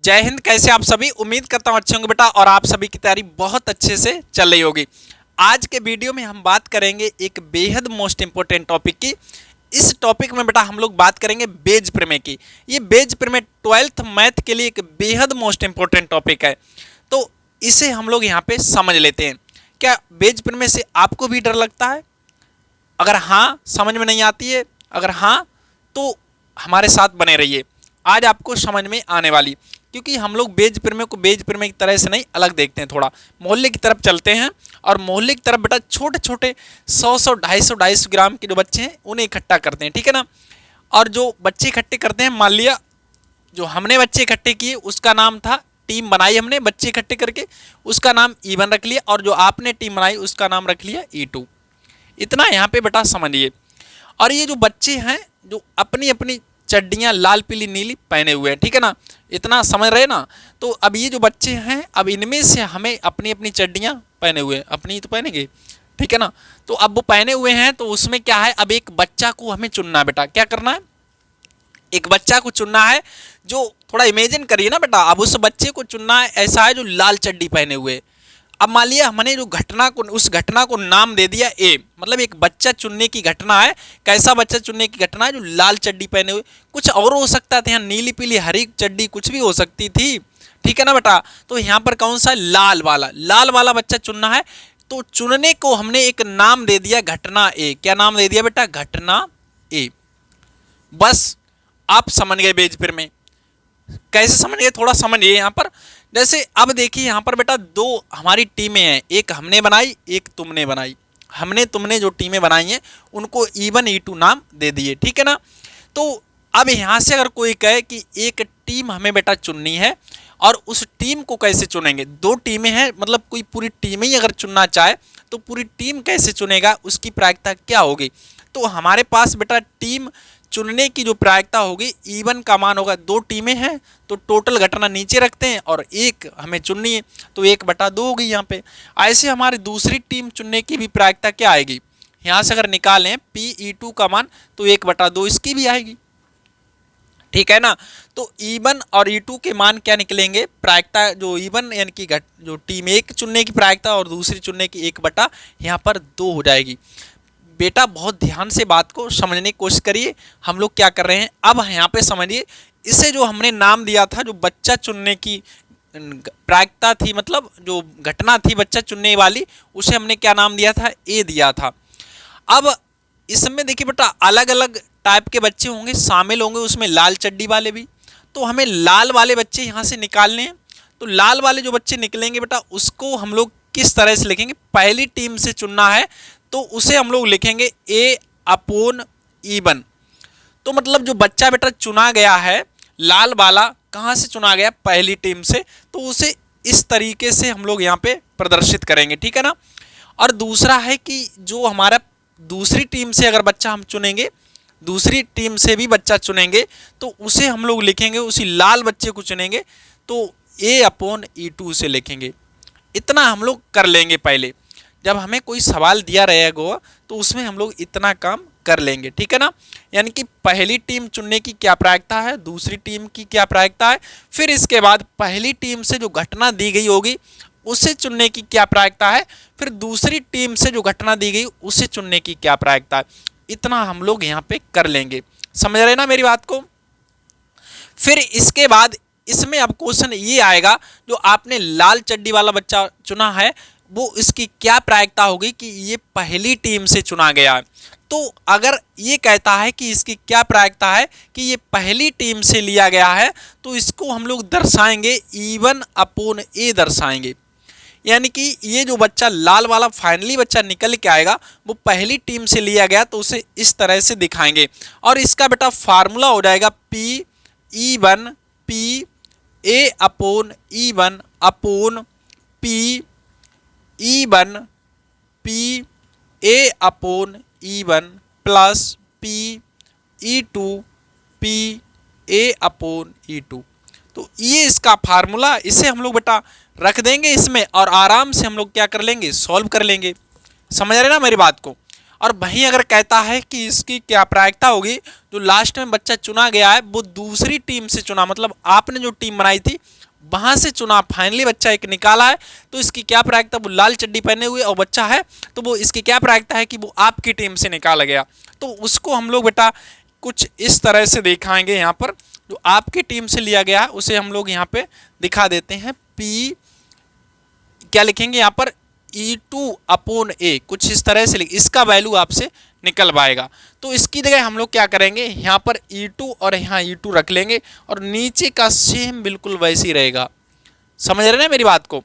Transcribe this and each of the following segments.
जय हिंद। कैसे आप सभी? उम्मीद करता हूँ अच्छे होंगे बेटा, और आप सभी की तैयारी बहुत अच्छे से चल रही होगी। आज के वीडियो में हम बात करेंगे एक बेहद मोस्ट इंपॉर्टेंट टॉपिक की। इस टॉपिक में बेटा हम लोग बात करेंगे बेज प्रमेय की। ये बेज प्रमेय 12th मैथ के लिए एक बेहद मोस्ट इंपॉर्टेंट टॉपिक है, तो इसे हम लोग यहाँ पे समझ लेते हैं। क्या बेज प्रमेय से आपको भी डर लगता है? अगर हाँ, समझ में नहीं आती है, अगर हाँ तो हमारे साथ बने रहिए, आज आपको समझ में आने वाली। क्योंकि हम लोग बेज प्रमेय को बेज प्रमेय की तरह से नहीं अलग देखते हैं, थोड़ा मोहल्ले की तरफ चलते हैं। और मोहल्ले की तरफ बेटा छोटे छोटे 100 250 ग्राम के जो बच्चे हैं उन्हें इकट्ठा करते हैं, ठीक है ना। और जो बच्चे इकट्ठे करते हैं, मान लिया जो हमने बच्चे इकट्ठे किए उसका नाम था, टीम बनाई हमने बच्चे इकट्ठे करके, उसका नाम E1 रख लिया, और जो आपने टीम बनाई उसका नाम रख लिया E2। इतना यहाँ पे बेटा समझिए। और ये जो बच्चे हैं जो अपनी अपनी चड्डियाँ लाल पीली नीली पहने हुए हैं, ठीक है ना, इतना समझ रहे ना। तो अब ये जो बच्चे हैं, अब इनमें से हमें अपनी अपनी चड्डियाँ पहने हुए हैं, अपनी तो पहनेंगे, ठीक है ना। तो अब वो पहने हुए हैं, तो उसमें क्या है, अब एक बच्चा को हमें चुनना है बेटा। क्या करना है? एक बच्चा को चुनना है जो, थोड़ा इमेजिन करिए ना बेटा, अब उस बच्चे को चुनना है ऐसा है जो लाल चड्डी पहने हुए। अब मान लिया हमने जो घटना को, उस घटना को नाम दे दिया ए, मतलब एक बच्चा चुनने की घटना है। कैसा बच्चा चुनने की घटना है? जो लाल चड्डी पहने हुए। कुछ और हो सकता था, यहाँ नीली पीली हरी चड्डी कुछ भी हो सकती थी, ठीक है ना बेटा। तो यहाँ पर कौन सा? लाल वाला बच्चा चुनना है। तो चुनने को हमने एक नाम दे दिया घटना ए। क्या नाम दे दिया बेटा? घटना ए। बस आप समझ गए बेज प्रमेय। कैसे समझ गए? थोड़ा समझिए यहाँ पर। जैसे अब देखिए यहाँ पर बेटा दो हमारी टीमें हैं, एक हमने बनाई एक तुमने बनाई। हमने तुमने जो टीमें बनाई हैं उनको E1 E2 नाम दे दिए, ठीक है ना। तो अब यहाँ से अगर कोई कहे कि एक टीम हमें बेटा चुननी है, और उस टीम को कैसे चुनेंगे? दो टीमें हैं, मतलब कोई पूरी टीम ही अगर चुनना चाहे तो पूरी टीम कैसे चुनेगा, उसकी प्रायिकता क्या होगी? तो हमारे पास बेटा टीम चुनने की जो प्रायिकता होगी, E1 का मान होगा, दो टीमें हैं तो टोटल घटना नीचे रखते हैं और एक हमें चुननी है, तो 1/2 होगी यहाँ पे। ऐसे हमारी दूसरी टीम चुनने की भी प्रायिकता क्या आएगी? यहाँ से अगर निकालें PE2 का मान तो 1/2 इसकी भी आएगी, ठीक है ना। तो E1 और E2 के मान क्या निकलेंगे? प्रायिकता जो E1 यानी कि जो टीम एक चुनने की प्रायिकता और दूसरी चुनने की 1/, यहाँ पर 2 हो जाएगी। बेटा बहुत ध्यान से बात को समझने की कोशिश करिए। हम लोग क्या कर रहे हैं अब यहाँ पे समझिए। इसे जो हमने नाम दिया था, जो बच्चा चुनने की प्रायिकता थी, मतलब जो घटना थी बच्चा चुनने वाली, उसे हमने क्या नाम दिया था? ए दिया था। अब इसमें देखिए बेटा अलग अलग टाइप के बच्चे होंगे, शामिल होंगे उसमें लाल चड्डी वाले भी। तो हमें लाल वाले बच्चे यहाँ से निकालने हैं। तो लाल वाले जो बच्चे निकलेंगे बेटा, उसको हम लोग किस तरह से लिखेंगे? पहली टीम से चुनना है तो उसे हम लोग लिखेंगे A/E1। तो मतलब जो बच्चा बेटा चुना गया है लाल वाला, कहाँ से चुना गया? पहली टीम से, तो उसे इस तरीके से हम लोग यहाँ पे प्रदर्शित करेंगे, ठीक है ना। और दूसरा है कि जो हमारा दूसरी टीम से अगर बच्चा हम चुनेंगे, दूसरी टीम से भी बच्चा चुनेंगे, तो उसे हम लोग लिखेंगे, उसी लाल बच्चे को चुनेंगे तो A/E2 से लिखेंगे। इतना हम लोग कर लेंगे पहले। जब हमें कोई सवाल दिया रहेगा तो उसमें हम लोग इतना काम कर लेंगे, ठीक है ना। यानी कि पहली टीम चुनने की क्या प्रायिकता है, दूसरी टीम की क्या प्रायिकता है, फिर इसके बाद पहली टीम से जो घटना दी गई होगी उसे चुनने की क्या प्रायिकता है, फिर दूसरी टीम से जो घटना दी गई उसे चुनने की क्या प्रायिकता है। इतना हम लोग यहाँ पे कर लेंगे। समझ रहे ना मेरी बात को? फिर इसके बाद इसमें अब क्वेश्चन ये आएगा, जो आपने लाल चड्डी वाला बच्चा चुना है वो इसकी क्या प्रायिकता होगी कि ये पहली टीम से चुना गया है। तो अगर ये कहता है कि इसकी क्या प्रायिकता है कि ये पहली टीम से लिया गया है, तो इसको हम लोग दर्शाएंगे E1/A दर्शाएंगे। यानी कि ये जो बच्चा लाल वाला फाइनली बच्चा निकल के आएगा वो पहली टीम से लिया गया, तो उसे इस तरह से दिखाएंगे। और इसका बेटा फार्मूला हो जाएगा PE1 PA/E1 PE1 PA/E1 plus PE2 PA/E2। तो ये इसका फार्मूला, इसे हम लोग बेटा रख देंगे इसमें, और आराम से हम लोग क्या कर लेंगे? सॉल्व कर लेंगे। समझ रहे ना मेरी बात को? और वहीं अगर कहता है कि इसकी क्या प्रायिकता होगी, जो लास्ट में बच्चा चुना गया है वो दूसरी टीम से चुना, मतलब आपने जो टीम बनाई थी वहां से चुना, फाइनली बच्चा एक निकाला है, तो इसकी क्या प्रायिकता, वो लाल चड्डी पहने हुए और बच्चा है, तो वो इसकी क्या प्रायिकता है कि वो आपकी टीम से निकाला गया। तो उसको हम लोग बेटा कुछ इस तरह से दिखाएंगे। यहाँ पर जो आपकी टीम से लिया गया है उसे हम लोग यहाँ पे दिखा देते हैं। पी क्या लिखेंगे यहाँ पर, E2/A, कुछ इस तरह से इसका वैल्यू आपसे निकल पाएगा। तो इसकी जगह हम लोग क्या करेंगे, यहाँ पर E2 और यहाँ E2 रख लेंगे और नीचे का सेम बिल्कुल वैसे ही रहेगा। समझ रहे हैं मेरी बात को?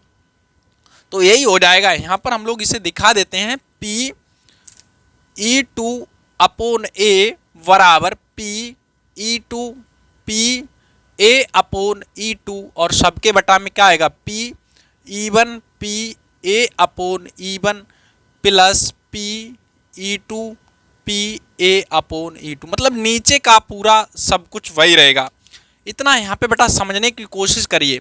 तो यही हो जाएगा। यहाँ पर हम लोग इसे दिखा देते हैं, Pe2/A बराबर Pe2/A/E2 और सबके बटा में क्या आएगा, Pe1/A/E1 प्लस Pe2/A/E2, मतलब नीचे का पूरा सब कुछ वही रहेगा। इतना यहाँ पे बेटा समझने की कोशिश करिए,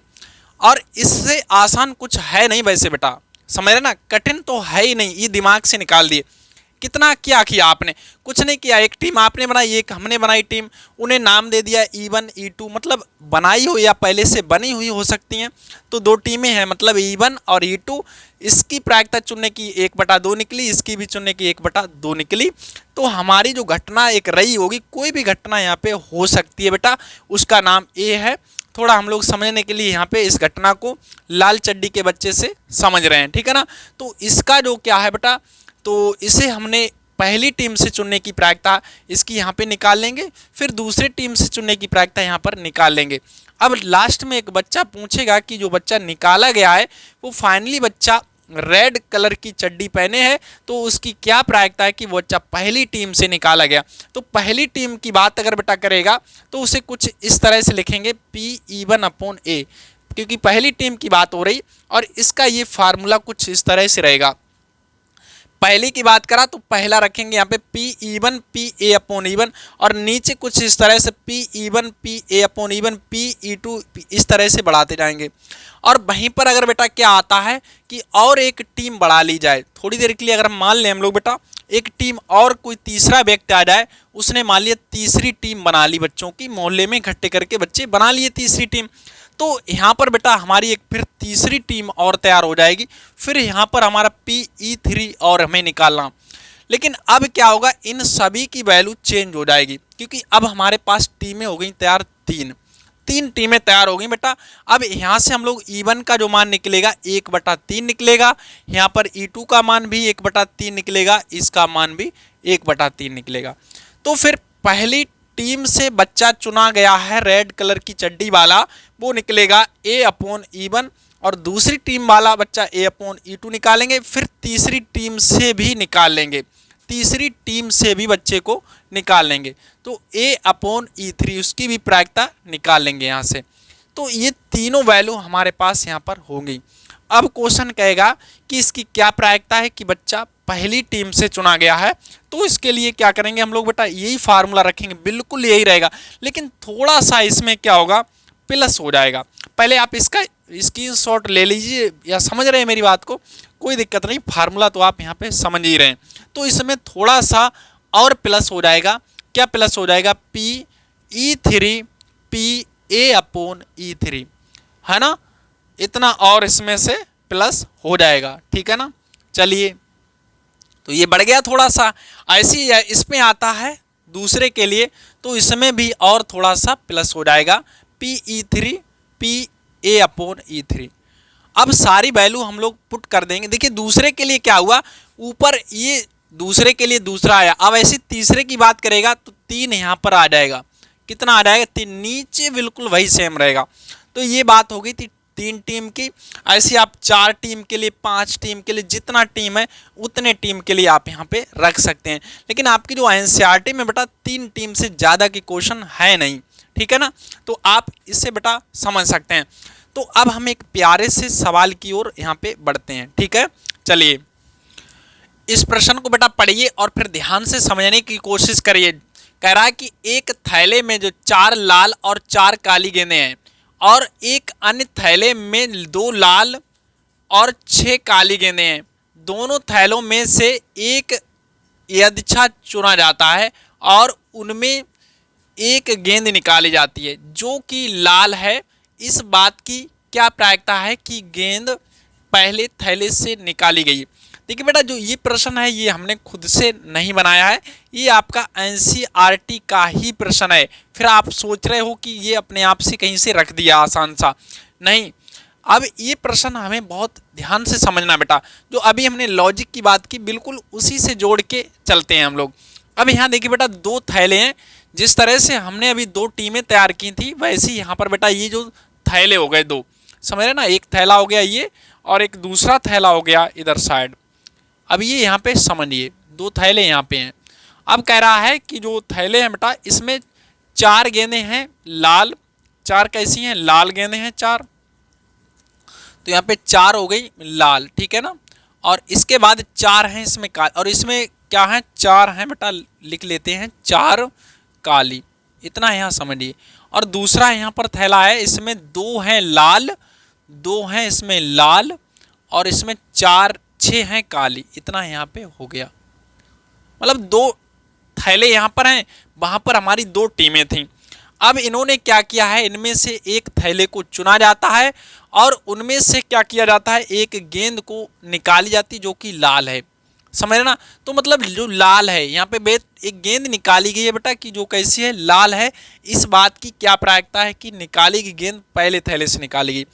और इससे आसान कुछ है नहीं वैसे बेटा, समझ रहे ना, कठिन तो है ही नहीं, ये दिमाग से निकाल दिए। कितना क्या किया आपने, कुछ नहीं किया, एक टीम आपने बनाई, एक हमने बनाई टीम, उन्हें नाम दे दिया E1 E2, मतलब बनाई हुई या पहले से बनी हुई हो सकती हैं। तो दो टीमें हैं, मतलब E1 और E2, इसकी प्रायिकता चुनने की 1/2 निकली, इसकी भी चुनने की 1/2 निकली। तो हमारी जो घटना एक रही होगी, कोई भी घटना यहाँ पे हो सकती है बेटा, उसका नाम A है। थोड़ा हम लोग समझने के लिए यहाँ पे इस घटना को लाल चड्डी के बच्चे से समझ रहे हैं, ठीक है ना। तो इसका जो क्या है बेटा, तो इसे हमने पहली टीम से चुनने की प्रायिकता इसकी यहाँ पे निकाल लेंगे, फिर दूसरी टीम से चुनने की प्रायिकता यहाँ पर निकाल लेंगे। अब लास्ट में एक बच्चा पूछेगा कि जो बच्चा निकाला गया है वो फाइनली बच्चा रेड कलर की चड्डी पहने हैं, तो उसकी क्या प्रायिकता है कि वो बच्चा पहली टीम से निकाला गया। तो पहली टीम की बात अगर बेटा करेगा तो उसे कुछ इस तरह से लिखेंगे, Pe1/A, क्योंकि पहली टीम की बात हो रही, और इसका ये फार्मूला कुछ इस तरह से रहेगा। पहली की बात करा तो पहला रखेंगे यहाँ पे Pe1/A/E1, और नीचे कुछ इस तरह से Pe1/A/E1, Pe2, इस तरह से बढ़ाते जाएंगे। और वहीं पर अगर बेटा क्या आता है कि और एक टीम बढ़ा ली जाए, थोड़ी देर के लिए अगर हम मान लें हम लोग बेटा एक टीम और कोई तीसरा व्यक्ति आ जाए, उसने मान लिया तीसरी टीम बना ली, बच्चों की मोहल्ले में इकट्ठे करके बच्चे बना लिए तीसरी टीम, तो यहाँ पर बेटा हमारी एक फिर तीसरी टीम और तैयार हो जाएगी। फिर यहाँ पर हमारा Pe3 और हमें निकालना। लेकिन अब क्या होगा, इन सभी की वैल्यू चेंज हो जाएगी, क्योंकि अब हमारे पास टीमें हो गई तैयार, तीन टीमें तैयार हो गई बेटा। अब यहाँ से हम लोग E1 का जो मान निकलेगा 1/3 निकलेगा, यहाँ पर E2 का मान भी 1/3 निकलेगा, इसका मान भी 1/3 निकलेगा। तो फिर पहली टीम से बच्चा चुना गया है रेड कलर की चड्डी वाला, वो निकलेगा A/E1, और दूसरी टीम वाला बच्चा A/E2 निकालेंगे, फिर तीसरी टीम से भी निकाल लेंगे, तीसरी टीम से भी बच्चे को निकाल लेंगे, तो A/E3 उसकी भी प्रायिकता निकाल लेंगे यहाँ से। तो ये तीनों वैल्यू हमारे पास यहाँ पर होंगी। अब क्वेश्चन कहेगा कि इसकी क्या प्रायिकता है कि बच्चा पहली टीम से चुना गया है, तो इसके लिए क्या करेंगे हम लोग बेटा, यही फार्मूला रखेंगे, बिल्कुल यही रहेगा, लेकिन थोड़ा सा इसमें क्या होगा, प्लस हो जाएगा। पहले आप इसका स्क्रीनशॉट ले लीजिए, या समझ रहे हैं मेरी बात को, कोई दिक्कत नहीं, फार्मूला तो आप यहाँ पे समझ ही रहे हैं। तो इसमें थोड़ा सा और प्लस हो जाएगा, क्या प्लस हो जाएगा, Pe3 Pa/E3, है ना, इतना और इसमें से प्लस हो जाएगा, ठीक है ना। चलिए, तो ये बढ़ गया थोड़ा सा, ऐसे ही इसमें आता है दूसरे के लिए, तो इसमें भी और थोड़ा सा प्लस हो जाएगा, Pe3 Pa/E3। अब सारी वैल्यू हम लोग पुट कर देंगे। देखिए दूसरे के लिए क्या हुआ, ऊपर ये दूसरे के लिए दूसरा आया, अब ऐसे तीसरे की बात करेगा तो 3 यहाँ पर आ जाएगा, कितना आ जाएगा, 3, नीचे बिल्कुल वही सेम रहेगा। तो ये बात हो गई थी 3 टीम की। ऐसे आप 4 टीम के लिए, 5 टीम के लिए, जितना टीम है उतने टीम के लिए आप यहाँ पे रख सकते हैं। लेकिन आपकी जो NCERT में बेटा 3 टीम से ज़्यादा की क्वेश्चन है नहीं, ठीक है ना, तो आप इससे बेटा समझ सकते हैं। तो अब हम एक प्यारे से सवाल की ओर यहाँ पे बढ़ते हैं, ठीक है। चलिए, इस प्रश्न को बेटा पढ़िए और फिर ध्यान से समझने की कोशिश करिए। कह रहा है कि एक थैले में जो 4 लाल और 4 काली गेंदें हैं, और एक अन्य थैले में 2 लाल और 6 काली गेंदें हैं, दोनों थैलों में से एक यदृच्छा चुना जाता है और उनमें एक गेंद निकाली जाती है जो कि लाल है। इस बात की क्या प्रायिकता है कि गेंद पहले थैले से निकाली गई। देखिए बेटा, जो ये प्रश्न है ये हमने खुद से नहीं बनाया है, ये आपका एनसीईआरटी का ही प्रश्न है। फिर आप सोच रहे हो कि ये अपने आप से कहीं से रख दिया आसान सा, नहीं। अब ये प्रश्न हमें बहुत ध्यान से समझना बेटा। जो अभी हमने लॉजिक की बात की, बिल्कुल उसी से जोड़ के चलते हैं हम लोग। अब यहाँ देखिए बेटा, दो थैले हैं। जिस तरह से हमने अभी दो टीमें तैयार की थी, वैसे ही यहाँ पर बेटा ये जो थैले हो गए दो, समझ रहे ना, एक थैला हो गया ये और एक दूसरा थैला हो गया इधर साइड। अब ये यहाँ पे समझिए, दो थैले यहाँ पे हैं। अब कह रहा है कि जो थैले हैं बेटा, इसमें 4 गेंदें हैं लाल। 4 कैसी हैं? लाल गेंदें हैं 4। तो यहाँ पे 4 हो गई लाल, ठीक है ना। और इसके बाद 4 हैं इसमें काली, और इसमें क्या है? 4 हैं बेटा, लिख लेते हैं 4 काली। इतना यहाँ समझिए। और दूसरा यहाँ पर थैला है, इसमें 2 हैं लाल, 2 हैं इसमें लाल, और इसमें 6 हैं काली। इतना यहाँ पे हो गया। मतलब 2 थैले यहाँ पर हैं, वहाँ पर हमारी 2 टीमें थीं। अब इन्होंने क्या किया है, इनमें से एक थैले को चुना जाता है और उनमें से क्या किया जाता है, एक गेंद को निकाली जाती जो कि लाल है। समझ ना। तो मतलब जो लाल है यहाँ पे एक गेंद निकाली गई है बेटा कि जो कैसी है, लाल है। इस बात की क्या प्रायिकता है कि निकाली गई गेंद पहले थैले से निकाली गई।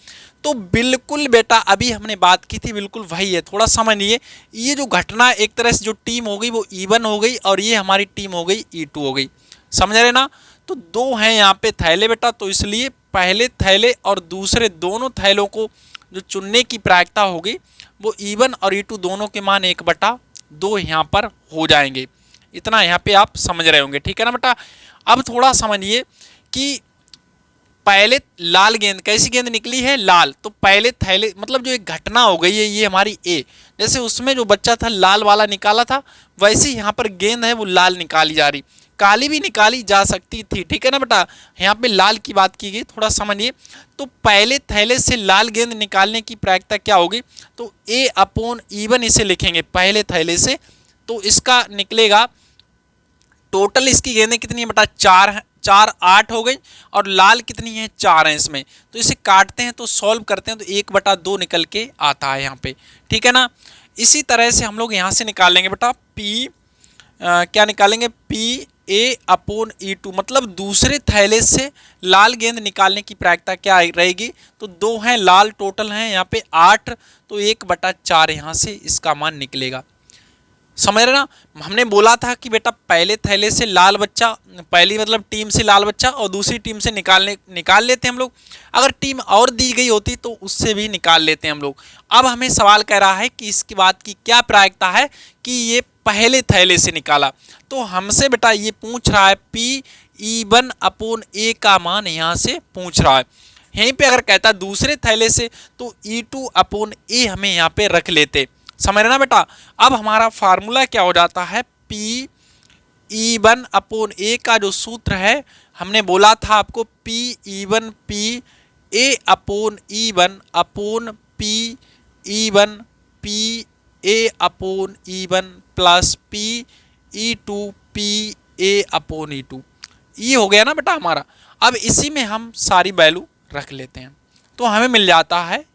तो बिल्कुल बेटा, अभी हमने बात की थी बिल्कुल वही है। थोड़ा समझिए, ये जो घटना एक तरह से जो टीम हो गई वो E1 हो गई और ये हमारी टीम हो गई E2 हो गई। समझ रहे ना। तो 2 हैं यहाँ पे थैले बेटा, तो इसलिए पहले थैले और दूसरे दोनों थैलों को जो चुनने की प्रायिकता होगी वो E1 और E2 दोनों के मान 1/2 यहाँ पर हो जाएंगे। इतना यहाँ पे आप समझ रहे होंगे, ठीक है ना बेटा। अब थोड़ा समझिए कि पहले लाल गेंद, कैसी गेंद निकली है? लाल। तो पहले थैले, मतलब जो एक घटना हो गई है ये हमारी ए, जैसे उसमें जो बच्चा था लाल वाला निकाला था, वैसे ही यहाँ पर गेंद है वो लाल निकाली जा रही। काली भी निकाली जा सकती थी, ठीक है ना बेटा। यहाँ पे लाल की बात की गई, थोड़ा समझिए। तो पहले थैले से लाल गेंद निकालने की प्रायिकता क्या होगी? तो A/E1 इसे लिखेंगे पहले थैले से। तो इसका निकलेगा टोटल, इसकी गेंदें कितनी है बेटा? 4 हैं। 4 8 हो गई। और लाल कितनी है? 4 है इसमें। तो इसे काटते हैं तो सॉल्व करते हैं तो 1/2 निकल के आता है यहाँ पे, ठीक है ना। इसी तरह से हम लोग यहाँ से निकाल लेंगे बेटा क्या निकालेंगे? PA/E2, मतलब दूसरे थैले से लाल गेंद निकालने की प्रायिकता क्या रहेगी? तो 2 हैं लाल, टोटल हैं यहाँ पे 8, तो 1/4 यहाँ से इसका मान निकलेगा। समझ रहे ना। हमने बोला था कि बेटा पहले थैले से लाल बच्चा, पहली मतलब टीम से लाल बच्चा और दूसरी टीम से निकाल लेते हैं हम लोग। अगर टीम और दी गई होती तो उससे भी निकाल लेते हैं हम लोग। अब हमें सवाल कह रहा है कि इसकी बात की क्या प्रायिकता है कि ये पहले थैले से निकाला। तो हमसे बेटा ये पूछ रहा है PE1/A का मान यहाँ से पूछ रहा है। यहीं पे अगर कहता दूसरे थैले से तो E2/A हमें यहाँ पे रख लेते। समझ रहे ना बेटा। अब हमारा फार्मूला क्या हो जाता है? PE1/A का जो सूत्र है, हमने बोला था आपको PE1 PA/E1 PE1 plus PE2 PA/E2। ये हो गया ना बेटा हमारा। अब इसी में हम सारी वैल्यू रख लेते हैं तो हमें मिल जाता है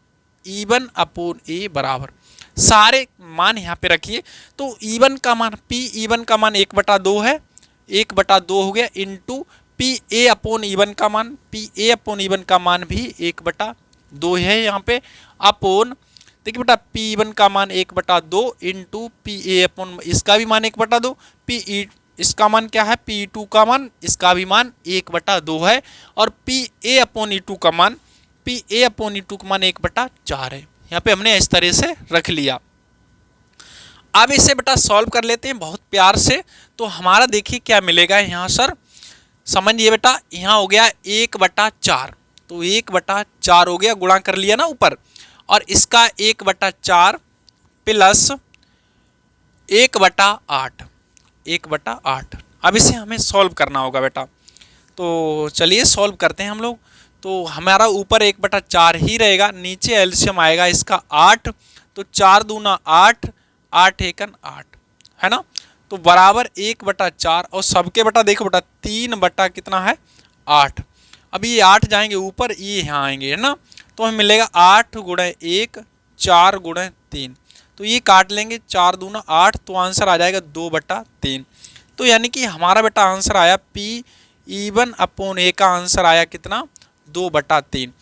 E1/A बराबर, सारे मान यहाँ पे रखिए। तो E1 का मान, PE1 का मान 1/2 है, 1/2 हो गया, इंटू PA/E1 का मान, PA/E1 का मान भी 1/2 है यहाँ पे, अपोन देखिए बेटा P1 का मान 1/2 इंटू PA/ इसका भी मान 1/2, PE इसका मान क्या है? P2 का मान, इसका भी मान 1/2 है, और PA/E2 का मान, PA/E2 का मान 1/4 है। यहाँ पे हमने इस तरह से रख लिया। अब इसे बेटा सॉल्व कर लेते हैं बहुत प्यार से। तो हमारा देखिए क्या मिलेगा यहाँ सर, समझिए बेटा। यहाँ हो गया 1/4, तो 1/4 हो गया, गुणा कर लिया ना ऊपर, और इसका 1/4 प्लस 1/8, 1/8। अब इसे हमें सॉल्व करना होगा बेटा। तो चलिए सॉल्व करते हैं हम लोग। तो हमारा ऊपर 1/4 ही रहेगा, नीचे एलसीएम आएगा इसका 8, तो 4 दूना 8, 8 एकन 8, है ना। तो बराबर 1/4 और सबके बटा देखो बेटा 3 बटा कितना है 8। अब ये 8 जाएंगे ऊपर, ये यहाँ आएंगे, है ना, तो हमें मिलेगा 8 गुणे 1 4 गुणे 3। तो ये काट लेंगे, 4 दूना 8, तो आंसर आ जाएगा 2/3। तो यानी कि हमारा बेटा आंसर आया P E1 अपॉन A का आंसर आया कितना 2/3।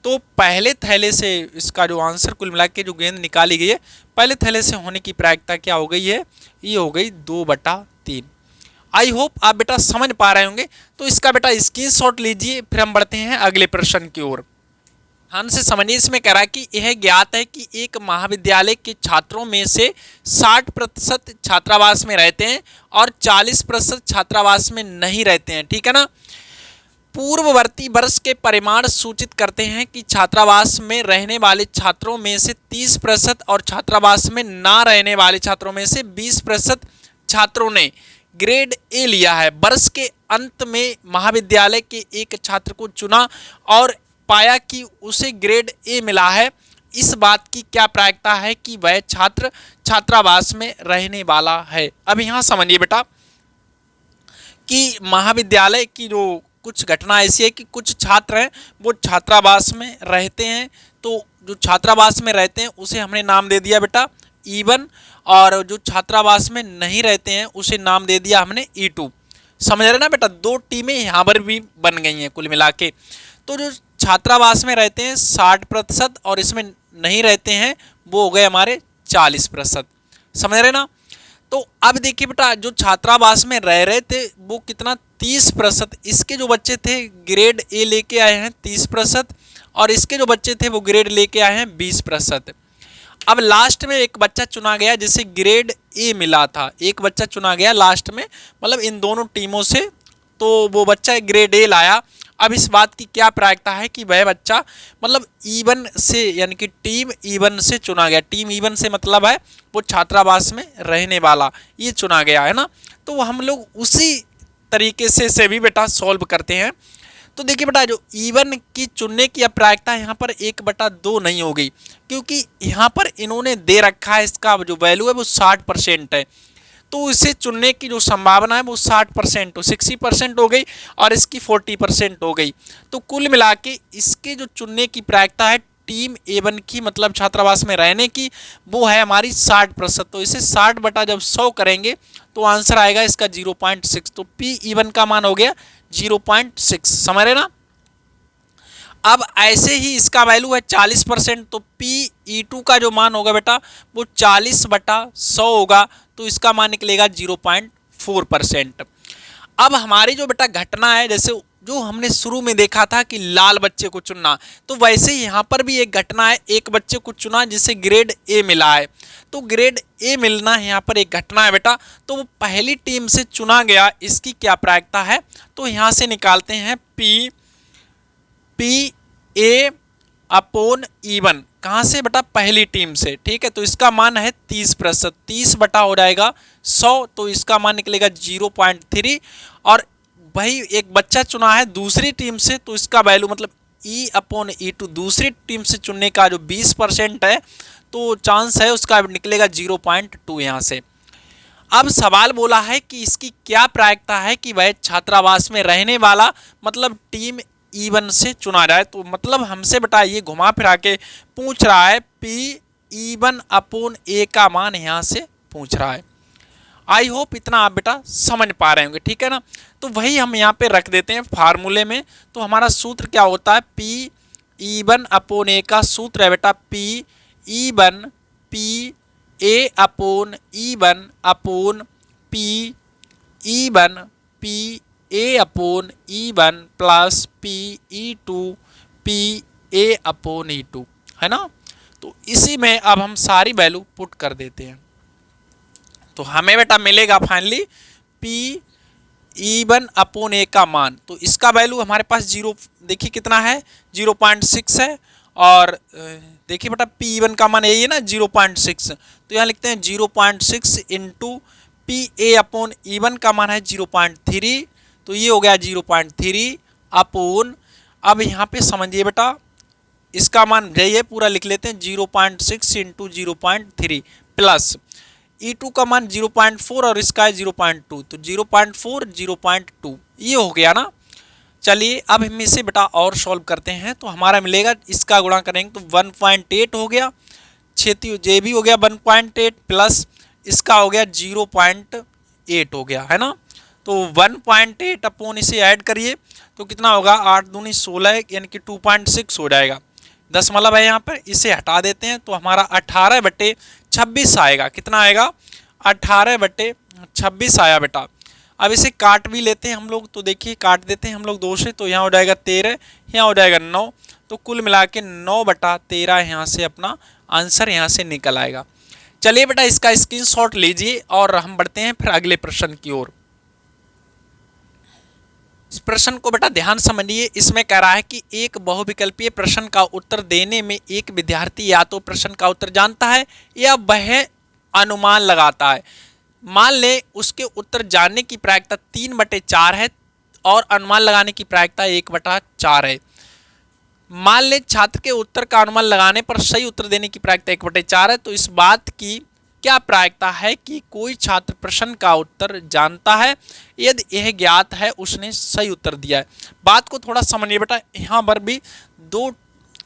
तो पहले थैले से इसका जो आंसर कुल मिला के जो गेंद निकाली गई है पहले थैले से होने की प्रायिकता क्या हो गई है, ये हो गई 2/3। आई होप आप बेटा समझ पा रहे होंगे। तो इसका बेटा स्क्रीनशॉट लीजिए, फिर हम बढ़ते हैं अगले प्रश्न की ओर। ध्यान से समझिए, इसमें कह रहा है कि यह ज्ञात है कि एक महाविद्यालय के छात्रों में से 60% छात्रावास में रहते हैं और 40% छात्रावास में नहीं रहते हैं, ठीक है ना। पूर्ववर्ती वर्ष के परिमाण सूचित करते हैं कि छात्रावास में रहने वाले छात्रों में से 30% और छात्रावास में ना रहने वाले छात्रों में से 20% छात्रों ने ग्रेड ए लिया है। वर्ष के अंत में महाविद्यालय के एक छात्र को चुना और पाया कि उसे ग्रेड ए मिला है। इस बात की क्या प्रायिकता है कि वह छात्र छात्रावास में रहने वाला है। अब यहाँ समझिए बेटा कि महाविद्यालय की जो कुछ घटना ऐसी है कि कुछ छात्र हैं वो छात्रावास में रहते हैं, तो जो छात्रावास में रहते हैं उसे हमने नाम दे दिया बेटा E1, और जो छात्रावास में नहीं रहते हैं उसे नाम दे दिया हमने E2। समझ रहे ना बेटा, दो टीमें यहाँ पर भी बन गई हैं कुल मिला के। तो जो छात्रावास में रहते हैं 60% और इसमें नहीं रहते हैं वो हो गए हमारे 40%। समझ रहे ना। तो अब देखिए बेटा जो छात्रावास में रह रहे थे वो कितना 30%, इसके जो बच्चे थे ग्रेड ए लेके आए हैं 30%, और इसके जो बच्चे थे वो ग्रेड लेके आए हैं 20%। अब लास्ट में एक बच्चा चुना गया जिसे ग्रेड ए मिला था, एक बच्चा चुना गया लास्ट में, मतलब इन दोनों टीमों से, तो वो बच्चा ग्रेड ए लाया। अब इस बात की क्या प्रायिकता है कि वह बच्चा मतलब E1 से, यानी कि टीम E1 से चुना गया। टीम E1 से मतलब है वो छात्रावास में रहने वाला, ये चुना गया, है ना। तो हम लोग उसी तरीके से भी बेटा सॉल्व करते हैं। तो देखिए बेटा जो E1 की चुनने की प्रायिकता यहाँ पर 1/2 नहीं होगी, क्योंकि यहाँ पर इन्होंने दे रखा है इसका जो वैल्यू है वो 60% है, तो इसे चुनने की जो संभावना है वो 60% तो 60% हो गई और इसकी 40% हो गई। तो कुल मिला के इसके जो चुनने की प्रायिकता है टीम A1 की, मतलब छात्रावास में रहने की, वो है हमारी 60%। तो इसे 60/100 करेंगे तो आंसर आएगा इसका 0.6। तो P E1 का मान हो गया 0.6। समझ रहे ना। अब ऐसे ही इसका वैल्यू है 40%, तो PE2 का जो मान होगा बेटा वो 40/100 होगा, तो इसका मान निकलेगा 0.4%। अब हमारी जो बेटा घटना है, जैसे जो हमने शुरू में देखा था कि लाल बच्चे को चुनना, तो वैसे ही यहाँ पर भी एक घटना है, एक बच्चे को चुना जिसे ग्रेड ए मिला है। तो ग्रेड ए मिलना है यहाँ पर एक घटना है बेटा, तो वो पहली टीम से चुना गया, इसकी क्या प्रायिकता है। तो यहाँ से निकालते हैं PA अपॉन E1, कहाँ से बेटा पहली टीम से, ठीक है। तो इसका मान है 30%, 30 बटा हो जाएगा 100, तो इसका मान निकलेगा 0.3। और भाई एक बच्चा चुना है दूसरी टीम से, तो इसका वैल्यू मतलब E/E2 दूसरी टीम से चुनने का जो 20% है, तो चांस है उसका निकलेगा 0.2 यहाँ से। अब सवाल बोला है कि इसकी क्या प्रायिकता है कि वह छात्रावास में रहने वाला मतलब टीम E1 से चुना जाए। तो मतलब हमसे बेटा ये घुमा फिरा के पूछ रहा है PE1 अपॉन A का मान यहाँ से पूछ रहा है। आई होप इतना आप बेटा समझ पा रहे होंगे, ठीक है ना। तो वही हम यहाँ पे रख देते हैं फार्मूले में। तो हमारा सूत्र क्या होता है, PE1 अपॉन A का सूत्र है बेटा PE1 PA upon E1 upon PE1 PA upon E1 plus PE2 PA upon E2, है ना। तो इसी में अब हम सारी वैल्यू पुट कर देते हैं, तो हमें बेटा मिलेगा फाइनली PE1 अपॉन A का मान। तो इसका वैल्यू हमारे पास देखिए कितना है 0.6 है, और देखिए बेटा PE1 का मान यही है ना 0.6, तो यहाँ लिखते हैं 0.6 इंटू PA अपॉन E1 का मान है 0.3, तो ये हो गया 0.3 अपॉन, अब यहाँ पे समझिए बेटा इसका मान यही है, पूरा लिख लेते हैं 0.6 इंटू 0.3 प्लस E2 का मान 0.4 और इसका है 0.2, तो 0.4 0.2 ये हो गया ना। चलिए अब हम इसे बेटा और सॉल्व करते हैं, तो हमारा मिलेगा, इसका गुणा करेंगे तो 1.8 हो गया, क्षेत्रीय जे भी हो गया 1.8 प्लस इसका हो गया 0.8 हो गया है ना। तो 1.8 अपॉन इसे ऐड करिए तो कितना होगा, 8 दूनी 16 यानी कि 2.6 हो जाएगा। दशमलव है यहाँ पर, इसे हटा देते हैं तो हमारा 18/26 आएगा। कितना आएगा, 18/26 आया बेटा। अब इसे काट भी लेते हैं हम लोग, तो देखिए काट देते हैं हम लोग 2 से, तो यहाँ हो जाएगा 13, यहाँ हो जाएगा 9, तो कुल मिला के 9/13 यहाँ से अपना आंसर यहाँ से निकल आएगा। चलिए बेटा इसका स्क्रीनशॉट लीजिए और हम बढ़ते हैं फिर अगले प्रश्न की ओर। इस प्रश्न को बेटा ध्यान समझिए। इसमें कह रहा है कि एक बहुविकल्पीय प्रश्न का उत्तर देने में एक विद्यार्थी या तो प्रश्न का उत्तर जानता है या वह अनुमान लगाता है। मान ले उसके उत्तर जानने की प्रायिकता 3/4 है और अनुमान लगाने की प्रायिकता 1/4 है। मान ले छात्र के उत्तर का अनुमान लगाने पर सही उत्तर देने की प्रायिकता 1/4 है, तो इस बात की क्या प्रायिकता है कि कोई छात्र प्रश्न का उत्तर जानता है यदि यह ज्ञात है उसने सही उत्तर दिया है। बात को थोड़ा समझिए बेटा, यहाँ पर भी दो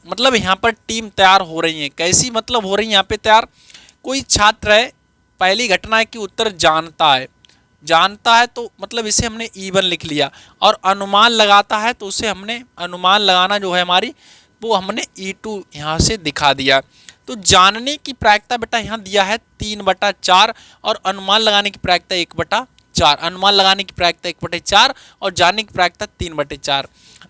मतलब यहाँ पर टीम तैयार हो रही है। कैसी मतलब हो रही है यहाँ पे तैयार, कोई छात्र है, पहली घटना है कि उत्तर जानता है तो मतलब इसे हमने E1 लिख लिया, और अनुमान लगाता है तो उसे हमने अनुमान लगाना जो है हमारी वो हमने E2 यहाँ से दिखा दिया। तो जानने की प्रायिकता बेटा यहाँ दिया है 3/4 और अनुमान लगाने की प्रायिकता 1/4। अनुमान लगाने की प्रायिकता 1/4 और जानने की प्रायिकता 3/4।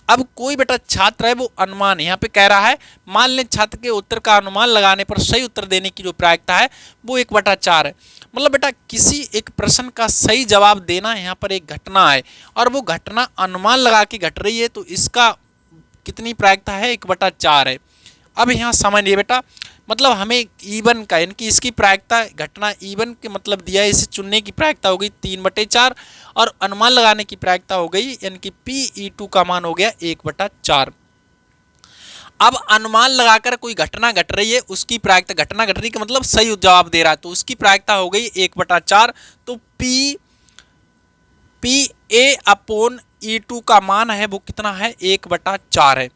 अब कोई बेटा छात्र है वो अनुमान यहाँ पे कह रहा है, मान लें छात्र के उत्तर का अनुमान लगाने पर सही उत्तर देने की जो प्रायिकता है वो 1/4 है। मतलब बेटा किसी एक प्रश्न का सही जवाब देना यहाँ पर एक घटना है और वो घटना अनुमान लगा के घट रही है, तो इसका कितनी प्रायिकता है, 1/4 है। अब यहाँ समझिए बेटा, मतलब हमें E1 का यानी कि इसकी प्रायिकता घटना E1 के मतलब दिया है, इसे चुनने की प्रायिकता हो गई 3/4 और अनुमान लगाने की प्रायिकता हो गई यानी कि PE2 का मान हो गया 1/4। अब अनुमान लगाकर कोई घटना घट रही है, उसकी प्रायिकता, घटना घट रही का मतलब सही जवाब दे रहा है, तो उसकी प्रायिकता हो गई 1/4। तो PA/E2 का मान है वो कितना है, 1/4 है।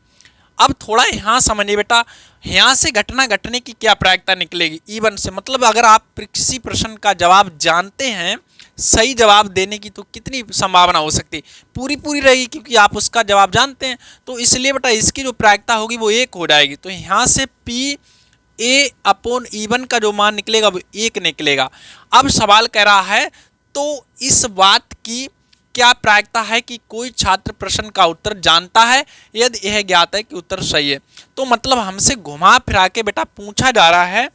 अब थोड़ा यहाँ समझिए बेटा, यहाँ से घटना घटने की क्या प्रायिकता निकलेगी E1 से, मतलब अगर आप किसी प्रश्न का जवाब जानते हैं, सही जवाब देने की तो कितनी संभावना हो सकती है, पूरी रहेगी क्योंकि आप उसका जवाब जानते हैं। तो इसलिए बेटा इसकी जो प्रायिकता होगी वो 1 हो जाएगी। तो यहाँ से PA/E1 का जो मान निकलेगा वो 1 निकलेगा। अब सवाल कह रहा है तो इस बात की क्या प्रायिकता है कि कोई छात्र प्रश्न का उत्तर जानता है यदि यह ज्ञात है कि उत्तर सही है। तो मतलब हमसे घुमा फिरा के बेटा पूछा जा रहा है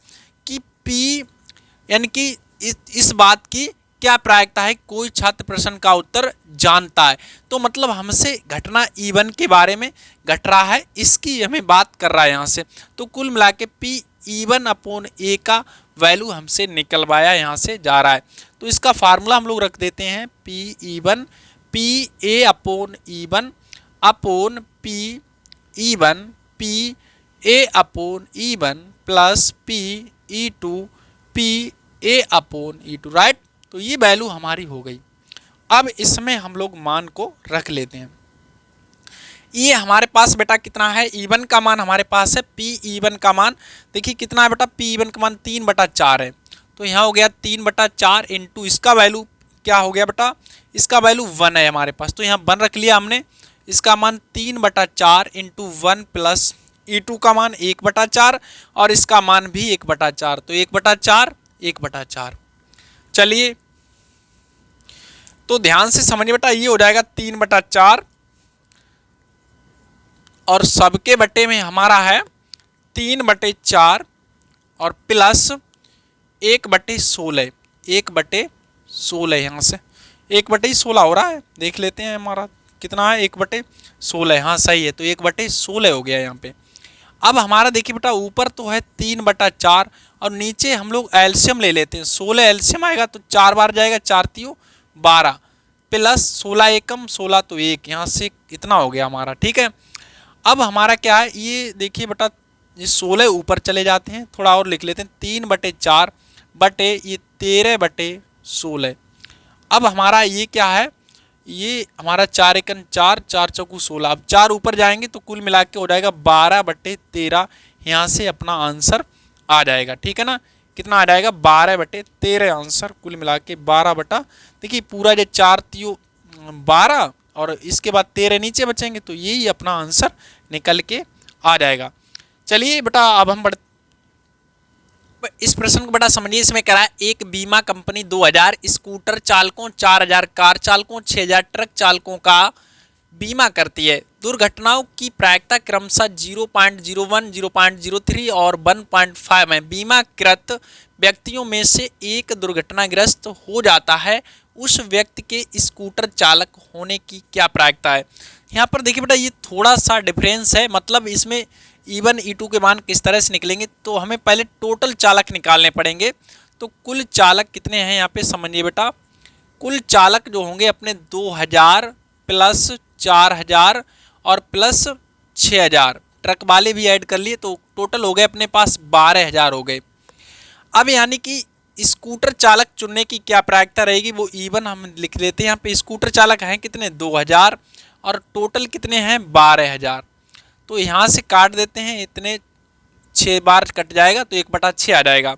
कि P यानी कि इस बात की क्या प्रायिकता है कोई छात्र प्रश्न का उत्तर जानता है। तो मतलब हमसे घटना E1 के बारे में घट रहा है, इसकी हमें बात कर रहा है यहाँ से। तो कुल मिला के PE1/A का वैल्यू हमसे निकलवाया यहाँ से जा रहा है। तो इसका फार्मूला हम लोग रख देते हैं, PE1 PA/E1 upon PE1 PA/E1 plus PE2 PA/E2, right. तो ये वैल्यू हमारी हो गई। अब इसमें हम लोग मान को रख लेते हैं। ये हमारे पास बेटा कितना है, E1 का मान हमारे पास है, PE1 का मान देखिए कितना है बेटा, PE1 का मान 3/4 है। तो यहाँ हो गया 3/4 इंटू इसका वैल्यू क्या हो गया बेटा, इसका वैल्यू 1 है हमारे पास, तो यहाँ 1 रख लिया हमने। इसका मान 3/4 इंटू 1 प्लस E2 का मान 1/4 और इसका मान भी 1/4, तो 1/4 1/4। चलिए तो ध्यान से समझिए बेटा, ये हो जाएगा 3/4 और सबके बटे में हमारा है 3/4 और प्लस 1/16 1/16 यहाँ से 1/16 हो रहा है, देख लेते हैं हमारा कितना है, 1/16, हाँ सही है, तो 1/16 हो गया यहाँ पे। अब हमारा देखिए बेटा ऊपर तो है 3/4 और नीचे हम लोग एलसीएम ले लेते हैं, 16 एलसीएम आएगा तो 4 बार जाएगा, 4 3 12 प्लस 16 एकम 16 तो 1, यहाँ से इतना हो गया हमारा, ठीक है। अब हमारा क्या है, ये देखिए बेटा ये 16 ऊपर चले जाते हैं, थोड़ा और लिख लेते हैं, 3/4 बटे ये 13/16। अब हमारा ये क्या है, ये हमारा 4 एकन 4, 4 चौकू 16। अब 4 ऊपर जाएंगे तो कुल मिला के हो जाएगा 12/13। यहाँ से अपना आंसर आ जाएगा, ठीक है ना। कितना आ जाएगा, 12/13 आंसर कुल मिला के 12 देखिए पूरा जो 4 तियो 12 और इसके बाद 13 नीचे बचेंगे तो यही अपना आंसर निकल के आ जाएगा। चलिए बेटा अब हम इस प्रश्न को बेटा समझिए। इसमें कह रहा है एक बीमा कंपनी 2000 स्कूटर चालकों, 4000 कार चालकों, 6000 ट्रक चालकों का बीमा करती है। दुर्घटनाओं की प्रायिकता क्रमशः 0.01, 0.03 और 1.5 है। बीमाकृत व्यक्तियों में से एक दुर्घटनाग्रस्त हो जाता है, उस व्यक्ति के स्कूटर चालक होने की क्या प्रायिकता है। यहाँ पर देखिए बेटा ये थोड़ा सा डिफरेंस है, मतलब इसमें E1 E2 के मान किस तरह से निकलेंगे तो हमें पहले टोटल चालक निकालने पड़ेंगे। तो कुल चालक कितने हैं यहाँ पे समझिए बेटा, कुल चालक जो होंगे अपने 2000 प्लस 4000 और प्लस 6000, ट्रक वाले भी ऐड कर लिए तो टोटल हो गए अपने पास 12000 हो गए। अब यानी कि स्कूटर चालक चुनने की क्या प्रायिकता रहेगी वो E1 हम लिख लेते हैं। यहाँ पे स्कूटर चालक हैं कितने 2000 और टोटल कितने हैं 12000, तो यहाँ से काट देते हैं, इतने 6 बार कट जाएगा तो 1/6 आ जाएगा।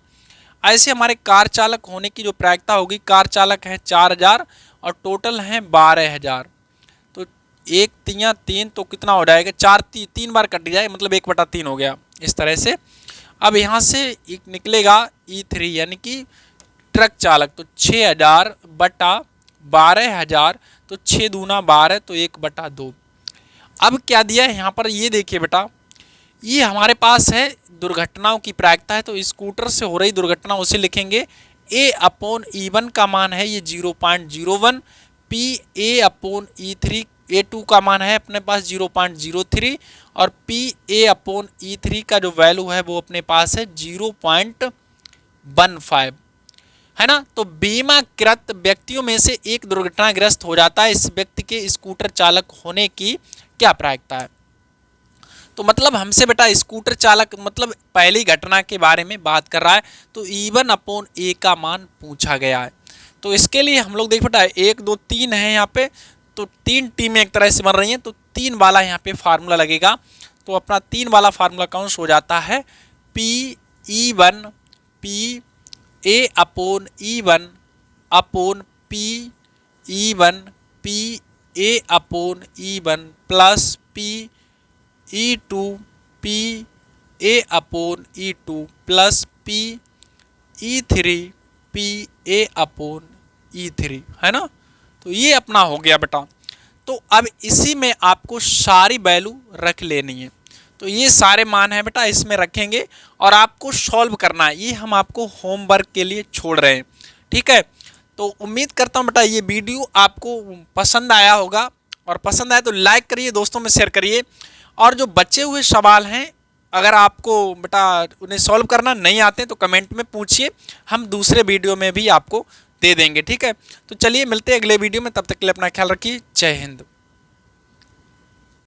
ऐसे हमारे कार चालक होने की जो प्रायिकता होगी, कार चालक हैं 4000 और टोटल हैं 12000, तो 1 3 3 तो कितना हो जाएगा 4 3 बार कट जाए मतलब 1/3 हो गया इस तरह से। अब यहाँ से एक निकलेगा E3 यानी कि ट्रक चालक, तो 6000 बटा 12000 तो 6 दूना 12 तो 1/2। अब क्या दिया है यहाँ पर ये देखिए बेटा, ये हमारे पास है दुर्घटनाओं की प्रायिकता है, तो स्कूटर से हो रही दुर्घटना उसे लिखेंगे A/E1 का मान है ये 0.01, PA/E3 A2 का मान है अपने पास 0.03 और PA/E3 का जो वैल्यू है वो अपने पास है 0.15, है ना। तो बीमाकृत व्यक्तियों में से एक दुर्घटनाग्रस्त हो जाता है, इस व्यक्ति के स्कूटर चालक होने की क्या प्रायिकता है। तो मतलब हमसे बेटा स्कूटर चालक मतलब पहली घटना के बारे में बात कर रहा है, तो E1/A का मान पूछा गया है। तो इसके लिए हम लोग देख बेटा 1 2 3 है यहाँ पे, तो 3 टीमें एक तरह से बन रही हैं, तो 3 वाला यहाँ पे फार्मूला लगेगा। तो अपना 3 वाला फार्मूला कौन सा हो जाता है, PE1 PA/E1 upon PE1 PA/E1 plus PE2 PA/E2 plus PE3 PA/E3, है ना। तो ये अपना हो गया बेटा। तो अब इसी में आपको सारी वैल्यू रख लेनी है, तो ये सारे मान हैं बेटा इसमें रखेंगे और आपको सॉल्व करना है, ये हम आपको होमवर्क के लिए छोड़ रहे हैं, ठीक है। तो उम्मीद करता हूँ बेटा ये वीडियो आपको पसंद आया होगा, और पसंद आया तो लाइक करिए, दोस्तों में शेयर करिए, और जो बचे हुए सवाल हैं अगर आपको बेटा उन्हें सॉल्व करना नहीं आते तो कमेंट में पूछिए, हम दूसरे वीडियो में भी आपको दे देंगे, ठीक है। तो चलिए मिलते हैं अगले वीडियो में, तब तक के लिए अपना ख्याल रखिए। जय हिंद।